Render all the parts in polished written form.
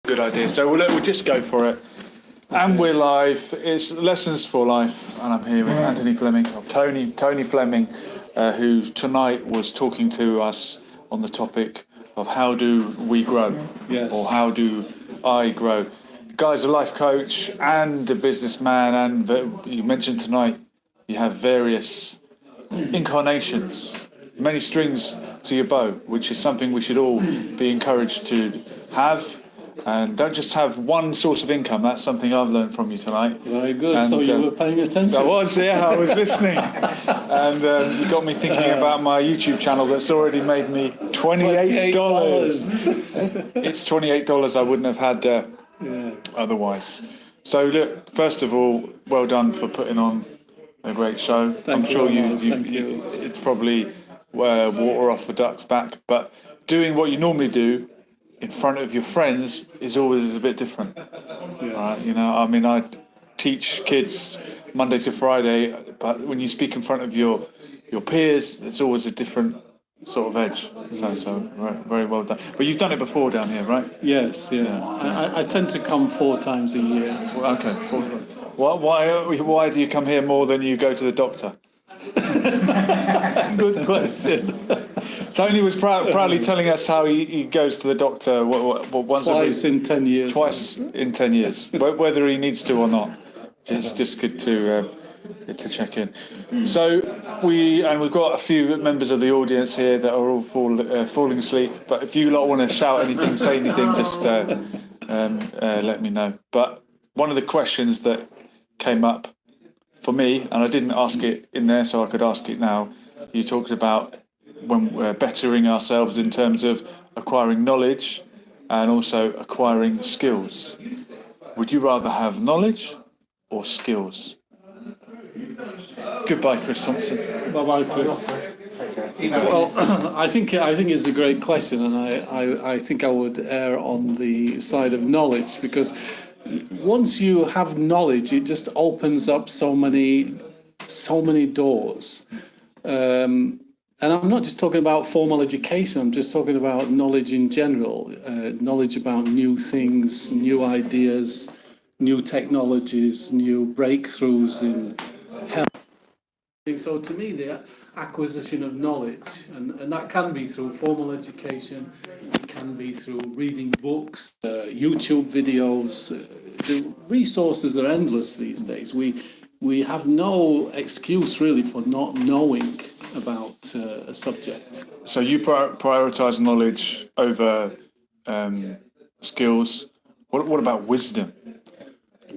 Good idea. So we'll just go for it. Okay. And we're live. It's Lessons for Life, and I'm here with Anthony Fleming, or Tony Fleming, who tonight was talking to us on the topic of how do we grow, or how do I grow. The guy's a life coach and a businessman, and you mentioned tonight you have various incarnations, many strings to your bow, which is something we should all be encouraged to have. And don't just have one source of income. That's something I've learned from you tonight. Very good. And, so you were paying attention. I was listening. And you got me thinking about my YouTube channel that's already made me $28. It's $28 I wouldn't have had otherwise. So look, first of all, well done for putting on a great show. Thank you. It's probably water off the duck's back, but doing what you normally do in front of your friends is always a bit different. Yes. I teach kids Monday to Friday, but when you speak in front of your peers, it's always a different sort of edge. So very well done. But you've done it before down here, right? Yes, yeah. I tend to come 4 times a year. Okay, 4 times. Why do you come here more than you go to the doctor? Good question. Tony was proudly telling us how he goes to the doctor once Twice in 10 years. Twice in 10 years, whether he needs to or not. It's just good to check in. So we've got a few members of the audience here that are all falling asleep. But if you lot want to shout anything, say anything, just let me know. But one of the questions that came up for me, and I didn't ask it in there, so I could ask it now. You talked about when we're bettering ourselves in terms of acquiring knowledge and also acquiring skills. Would you rather have knowledge or skills? Goodbye, Chris Thompson. Bye-bye, Chris. Well, I think it's a great question, and I think I would err on the side of knowledge, because once you have knowledge, it just opens up so many doors. And I'm not just talking about formal education, I'm just talking about knowledge in general, knowledge about new things, new ideas, new technologies, new breakthroughs in health. So to me, the acquisition of knowledge, and that can be through formal education, it can be through reading books, YouTube videos. The resources are endless these days. We have no excuse really for not knowing about a subject. So you prioritise knowledge over skills. What about wisdom?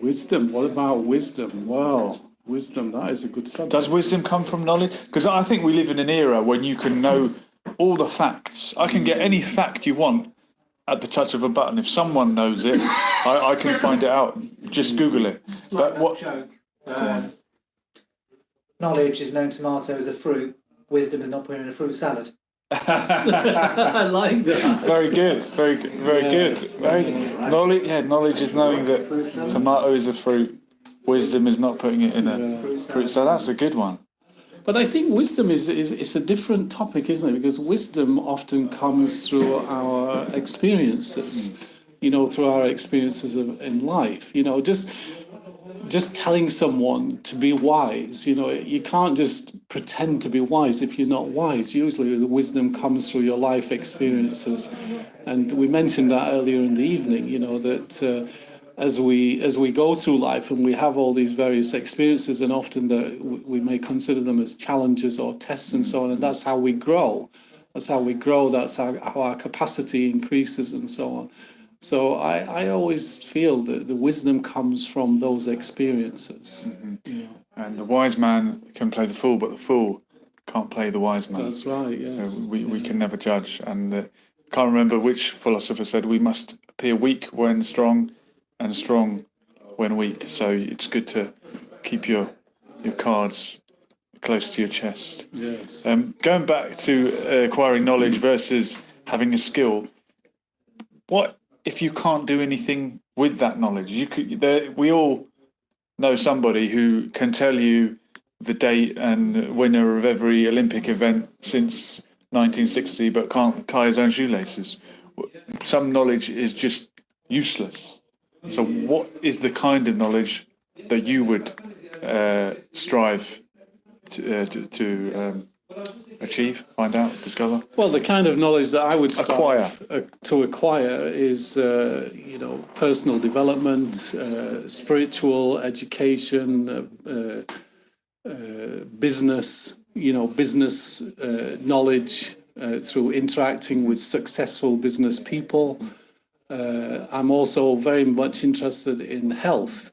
Wisdom? What about wisdom? Wow, wisdom, that is a good subject. Does wisdom come from knowledge? Because I think we live in an era when you can know all the facts. I can get any fact you want at the touch of a button. If someone knows it, I can find it out. Just Google it. It's like that joke. Knowledge is known tomato as a fruit. Wisdom is not put in a fruit salad. I like that. Very good. Knowledge is knowing that tomato is a fruit. Wisdom is not putting it in a fruit. So that's a good one. But I think wisdom is a different topic, isn't it? Because wisdom often comes through our experiences, through our experiences in life. Just telling someone to be wise, you can't just pretend to be wise if you're not wise. Usually the wisdom comes through your life experiences. And we mentioned that earlier in the evening, that as we go through life and we have all these various experiences, and often we may consider them as challenges or tests and so on, and that's how we grow. That's how our capacity increases and so on. So I always feel that the wisdom comes from those experiences. Mm-hmm. Yeah. And the wise man can play the fool, but the fool can't play the wise man. That's right, yes. So we can never judge. And I can't remember which philosopher said we must appear weak when strong and strong when weak. So it's good to keep your cards close to your chest. Yes. Going back to acquiring knowledge versus having a skill, what if you can't do anything with that knowledge? We all know somebody who can tell you the date and winner of every Olympic event since 1960, but can't tie his own shoelaces. Some knowledge is just useless. So what is the kind of knowledge that you would strive to achieve, find out, discover? Well, the kind of knowledge that I would Acquire. to acquire is, personal development, spiritual education, business, business knowledge through interacting with successful business people. I'm also very much interested in health.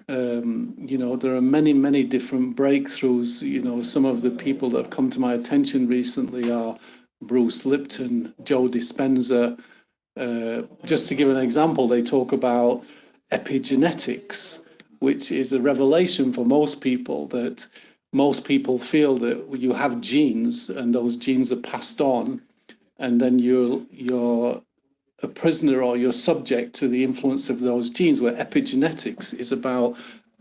There are many, many different breakthroughs. Some of the people that have come to my attention recently are Bruce Lipton, Joe Dispenza. Just to give an example, they talk about epigenetics, which is a revelation for most people, that most people feel that you have genes and those genes are passed on, and then you're a prisoner or you're subject to the influence of those genes, where epigenetics is about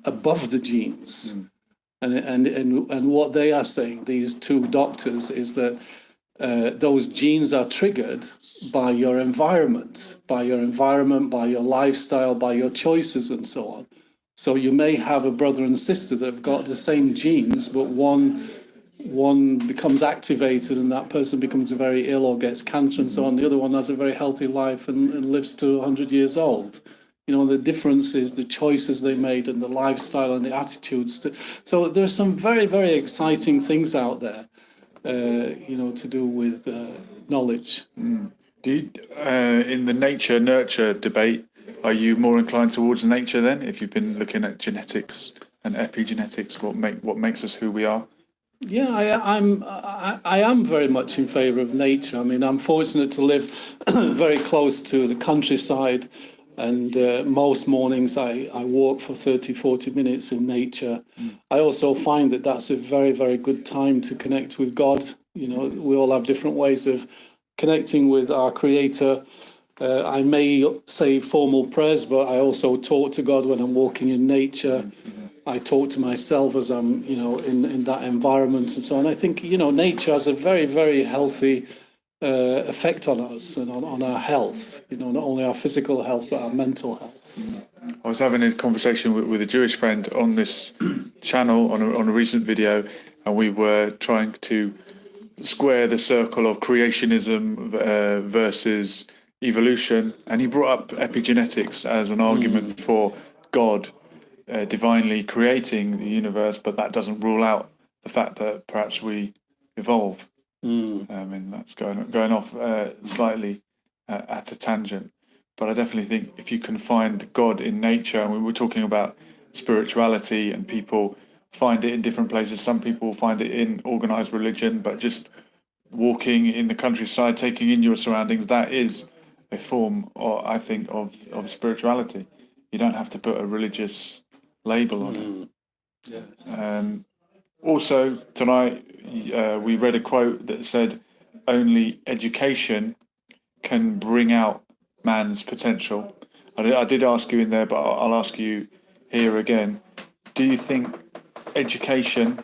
above the genes. And what they are saying, these two doctors, is that those genes are triggered by your environment, by your lifestyle, by your choices and so on. So you may have a brother and sister that have got the same genes, but one becomes activated and that person becomes very ill or gets cancer and so on. The other one has a very healthy life and lives to 100 years old. The difference is the choices they made and the lifestyle and the attitudes. So there's some very, very exciting things out there, to do with knowledge. Do you, in the nature-nurture debate, are you more inclined towards nature then? If you've been looking at genetics and epigenetics, what makes us who we are? Yeah, I am very much in favour of nature. I mean, I'm fortunate to live very close to the countryside, and most mornings I walk for 30, 40 minutes in nature. I also find that that's a very, very good time to connect with God. We all have different ways of connecting with our Creator. I may say formal prayers, but I also talk to God when I'm walking in nature. I talk to myself as I'm, in that environment and so on. I think, nature has a very, very healthy effect on us and on our health, not only our physical health, but our mental health. I was having a conversation with a Jewish friend on this channel on a recent video, and we were trying to square the circle of creationism versus evolution, and he brought up epigenetics as an argument for God divinely creating the universe, but that doesn't rule out the fact that perhaps we evolve. And that's going off slightly at a tangent, but I definitely think if you can find God in nature, and we were talking about spirituality, and people find it in different places. Some people find it in organized religion, but just walking in the countryside, taking in your surroundings, that is a form, or I think, of spirituality. You don't have to put a religious label on it. Yes. Also, tonight we read a quote that said, "Only education can bring out man's potential." I did ask you in there, but I'll ask you here again. Do you think education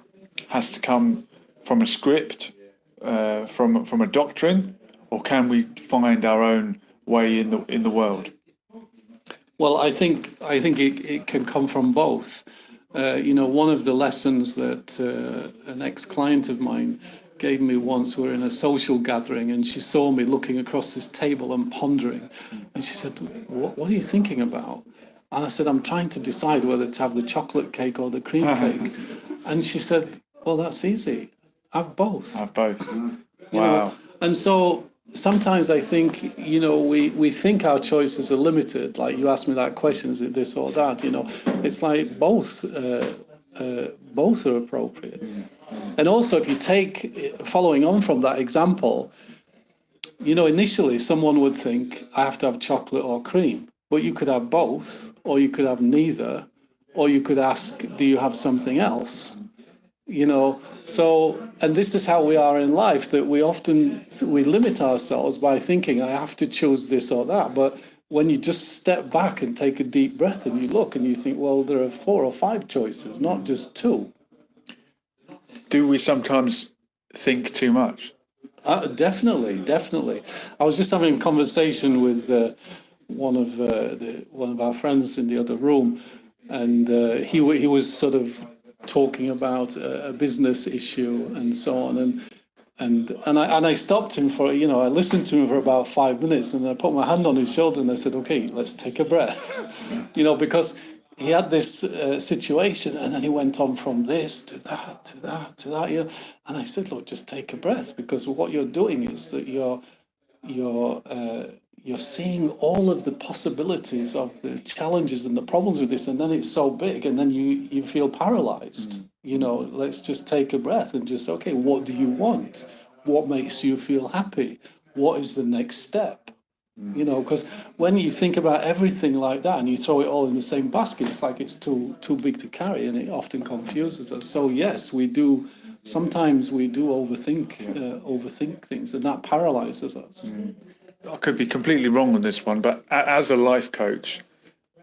has to come from a script, from a doctrine, or can we find our own way in the world? Well, I think it can come from both. One of the lessons that an ex-client of mine gave me once, we were in a social gathering, and she saw me looking across this table and pondering. And she said, what are you thinking about? And I said, I'm trying to decide whether to have the chocolate cake or the cream cake. And she said, well, that's easy. Have both. Have both. Wow. And so sometimes I think, we think our choices are limited. Like you asked me that question, is it this or that? It's like both are appropriate. And also, if you take, following on from that example, initially someone would think, I have to have chocolate or cream. But you could have both, or you could have neither, or you could ask, do you have something else? So, and this is how we are in life, that we often, we limit ourselves by thinking, I have to choose this or that. But when you just step back and take a deep breath and you look and you think, well, there are 4 or 5 choices, not just 2. Do we sometimes think too much? Definitely. I was just having a conversation with one of our friends in the other room, and he was sort of talking about a business issue and so on, and I stopped him for, I listened to him for about 5 minutes, and I put my hand on his shoulder and I said, okay, let's take a breath, because he had this situation, and then he went on from this to that, to that, to that, and I said, look, just take a breath, because what you're doing is that you're seeing all of the possibilities of the challenges and the problems with this, and then it's so big, and then you feel paralyzed. Let's just take a breath and just, okay, what do you want? What makes you feel happy? What is the next step? Because when you think about everything like that and you throw it all in the same basket, it's like it's too big to carry, and it often confuses us. So yes, sometimes we do overthink things, and that paralyzes us. I could be completely wrong on this one, but as a life coach,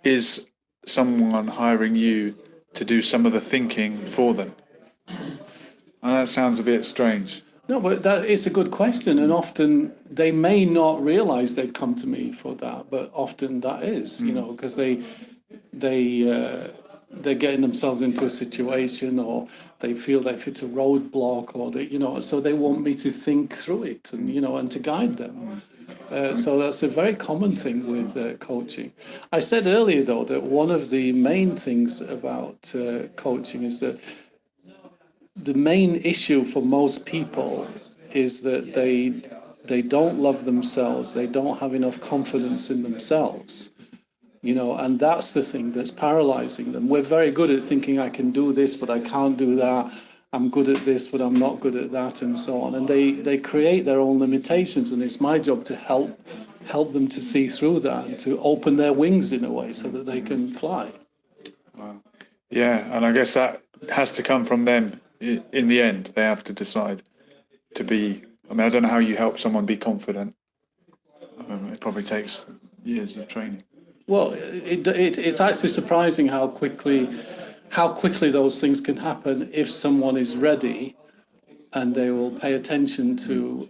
is someone hiring you to do some of the thinking for them? And that sounds a bit strange. No, but it's a good question, and often they may not realise they've come to me for that, but often that is, because they're getting themselves into a situation, or they feel they've hit a roadblock, or so they want me to think through it and to guide them. So that's a very common thing with coaching. I said earlier, though, that one of the main things about coaching is that the main issue for most people is that they don't love themselves. They don't have enough confidence in themselves. And that's the thing that's paralyzing them. We're very good at thinking, I can do this, but I can't do that. I'm good at this, but I'm not good at that, and so on. And they create their own limitations, and it's my job to help them to see through that and to open their wings in a way so that they can fly. Wow. Yeah, and I guess that has to come from them in the end. They have to decide to be. I don't know how you help someone be confident. It probably takes years of training. Well, it's actually surprising how quickly those things can happen if someone is ready and they will pay attention to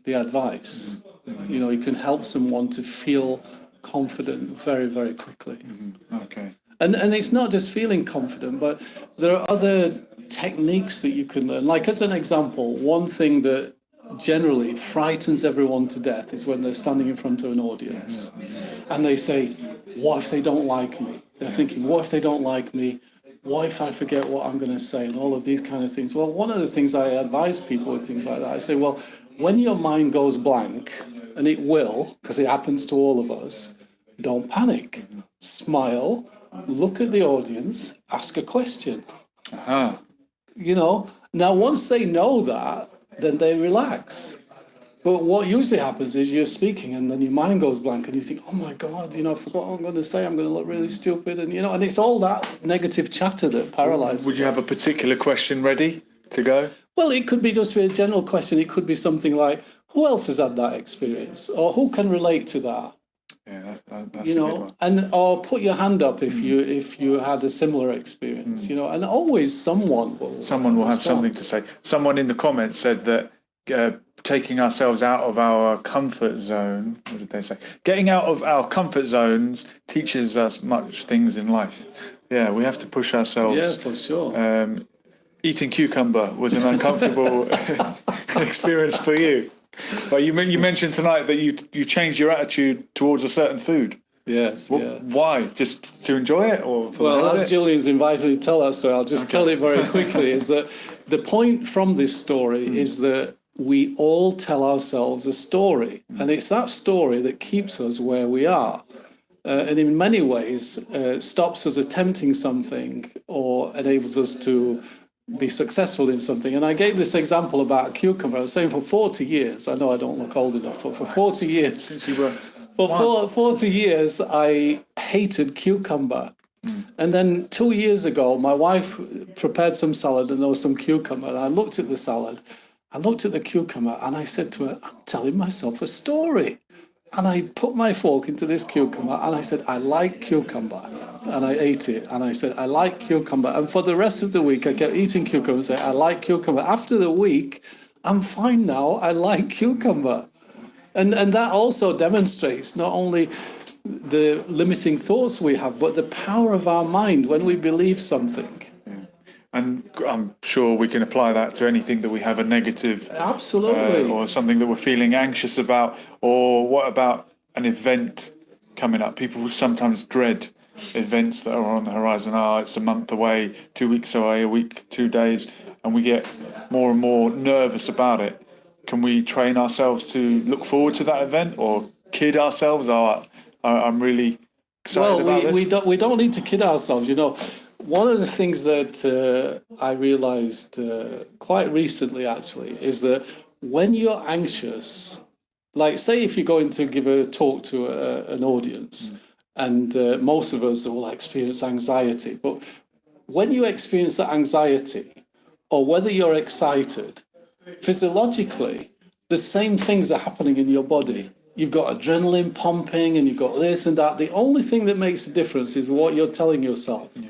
the advice. You can help someone to feel confident very, very quickly. Mm-hmm. Okay. And it's not just feeling confident, but there are other techniques that you can learn. Like, as an example, one thing that generally frightens everyone to death is when they're standing in front of an audience and they say, what if they don't like me? They're thinking, what if they don't like me? What if I forget what I'm going to say? And all of these kind of things. Well, one of the things I advise people with things like that, I say, well, when your mind goes blank, and it will, because it happens to all of us, don't panic. Smile, look at the audience, ask a question. Uh-huh. Now once they know that, then they relax. But what usually happens is you're speaking and then your mind goes blank and you think, oh my God, I forgot what I'm going to say. I'm going to look really stupid. And, and it's all that negative chatter that paralyzes. Would you have a particular question ready to go? Well, it could be just a general question. It could be something like, who else has had that experience? Or who can relate to that? Yeah, that's a good one. Or put your hand up if you had a similar experience, and always someone will have something to say. Someone in the comments said that taking ourselves out of our comfort zone, what did they say? Getting out of our comfort zones teaches us much things in life. Yeah, we have to push ourselves. Yeah, for sure. Eating cucumber was an uncomfortable experience for you. But you mentioned tonight that you changed your attitude towards a certain food. Yes. Why? Just to enjoy it, or for well, as Julian's invited me to tell that story, I'll just tell it very quickly. Is that the point from this story is that we all tell ourselves a story, and it's that story that keeps us where we are, and in many ways stops us attempting something or enables us to be successful in something. And I gave this example about a cucumber. I was saying for 40 years, I know I don't look old enough, but for 40 years, since you were 40 years, I hated cucumber. And then 2 years ago, my wife prepared some salad and there was some cucumber. And I looked at the salad, I looked at the cucumber, and I said to her, I'm telling myself a story. And I put my fork into this cucumber and I said, I like cucumber. And I ate it. And I said, I like cucumber. And for the rest of the week, I kept eating cucumber and saying, I like cucumber. After the week, I'm fine now. I like cucumber. And that also demonstrates not only the limiting thoughts we have, but the power of our mind when we believe something. And I'm sure we can apply that to anything that we have a negative, Absolutely. or something that we're feeling anxious about, or what about an event coming up? People sometimes dread events that are on the horizon. It's a month away, 2 weeks away, a week, 2 days, and we get more and more nervous about it. Can we train ourselves to look forward to that event, or kid ourselves? I'm really excited about this. We don't need to kid ourselves. One of the things that I realized quite recently, actually, is that when you're anxious, like say if you're going to give a talk to an audience, and most of us will experience anxiety, but when you experience that anxiety, or whether you're excited, physiologically, the same things are happening in your body. You've got adrenaline pumping and you've got this and that. The only thing that makes a difference is what you're telling yourself. Yeah.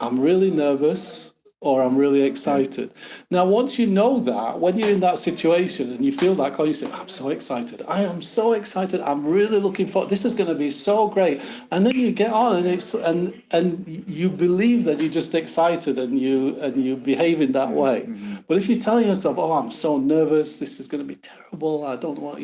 I'm really nervous or I'm really excited. Now, once you know that, when you're in that situation and you feel that call, you say, I'm so excited. I am so excited. I'm really looking forward. This is going to be so great. And then you get on and you believe that you're just excited and you behave in that way. Mm-hmm. But if you're telling yourself, I'm so nervous, this is going to be terrible, I don't want,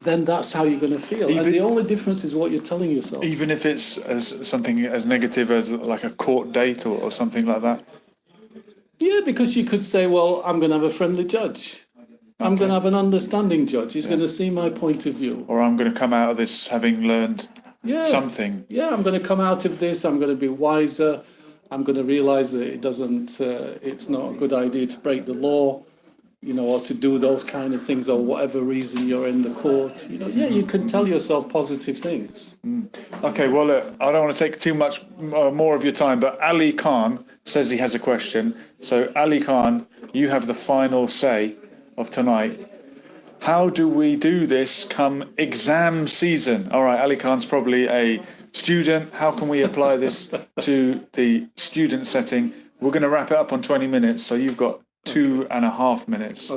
then that's how you're going to feel. And the only difference is what you're telling yourself. Even if it's something as negative as like a court date or something like that. Yeah, because you could say, well, I'm going to have a friendly judge. I'm going to have an understanding judge. He's going to see my point of view. Or I'm going to come out of this having learned something. Yeah, I'm going to come out of this. I'm going to be wiser. I'm going to realize that it's not a good idea to break the law, or to do those kind of things, or whatever reason you're in the court. You can tell yourself positive things. Okay, well, look, I don't want to take too much more of your time, but Ali Khan says he has a question. So, Ali Khan, you have the final say of tonight. How do we do this come exam season? All right, Ali Khan's probably a student. How can we apply this to the student setting? We're going to wrap it up on 20 minutes, so you've got 2.5 minutes,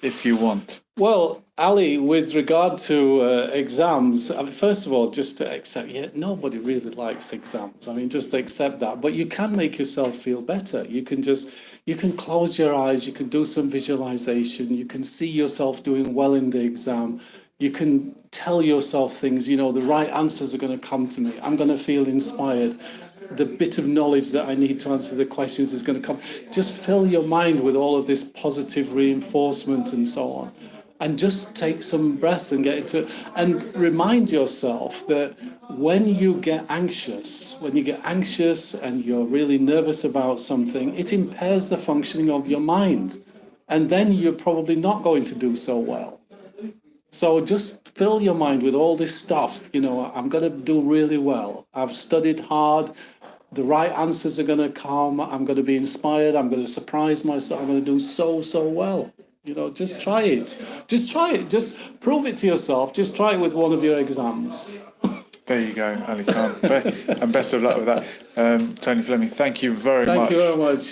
if you want. Well, Ali, with regard to exams, first of all, just to accept, nobody really likes exams. Just accept that. But you can make yourself feel better. You can close your eyes, you can do some visualization, you can see yourself doing well in the exam. You can tell yourself things, the right answers are going to come to me. I'm going to feel inspired. The bit of knowledge that I need to answer the questions is going to come. Just fill your mind with all of this positive reinforcement and so on. And just take some breaths and get into it. And remind yourself that when you get anxious and you're really nervous about something, it impairs the functioning of your mind. And then you're probably not going to do so well. So just fill your mind with all this stuff. I'm going to do really well. I've studied hard. The right answers are going to come. I'm going to be inspired. I'm going to surprise myself. I'm going to do so well. Just try it. Just try it. Just prove it to yourself. Just try it with one of your exams. There you go, Ali Khan. And best of luck with that. Tony Fleming, thank you very much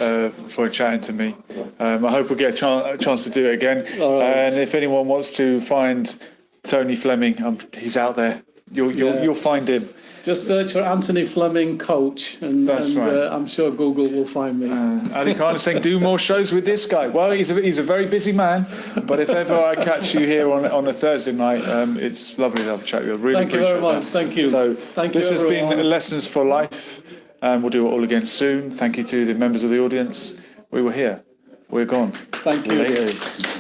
for chatting to me. I hope we'll get a chance to do it again. Right. And if anyone wants to find Tony Fleming, he's out there. You'll find him. Just search for Anthony Fleming coach, and I'm sure Google will find me. Ali Khan is saying, do more shows with this guy. Well, he's a very busy man, but if ever I catch you here on a Thursday night, it's lovely to have a chat with you. Really Thank you very much. That. Thank you. So this has everyone. been Lessons for Life, and we'll do it all again soon. Thank you to the members of the audience. We were here. We're gone. Thank you. Ladies.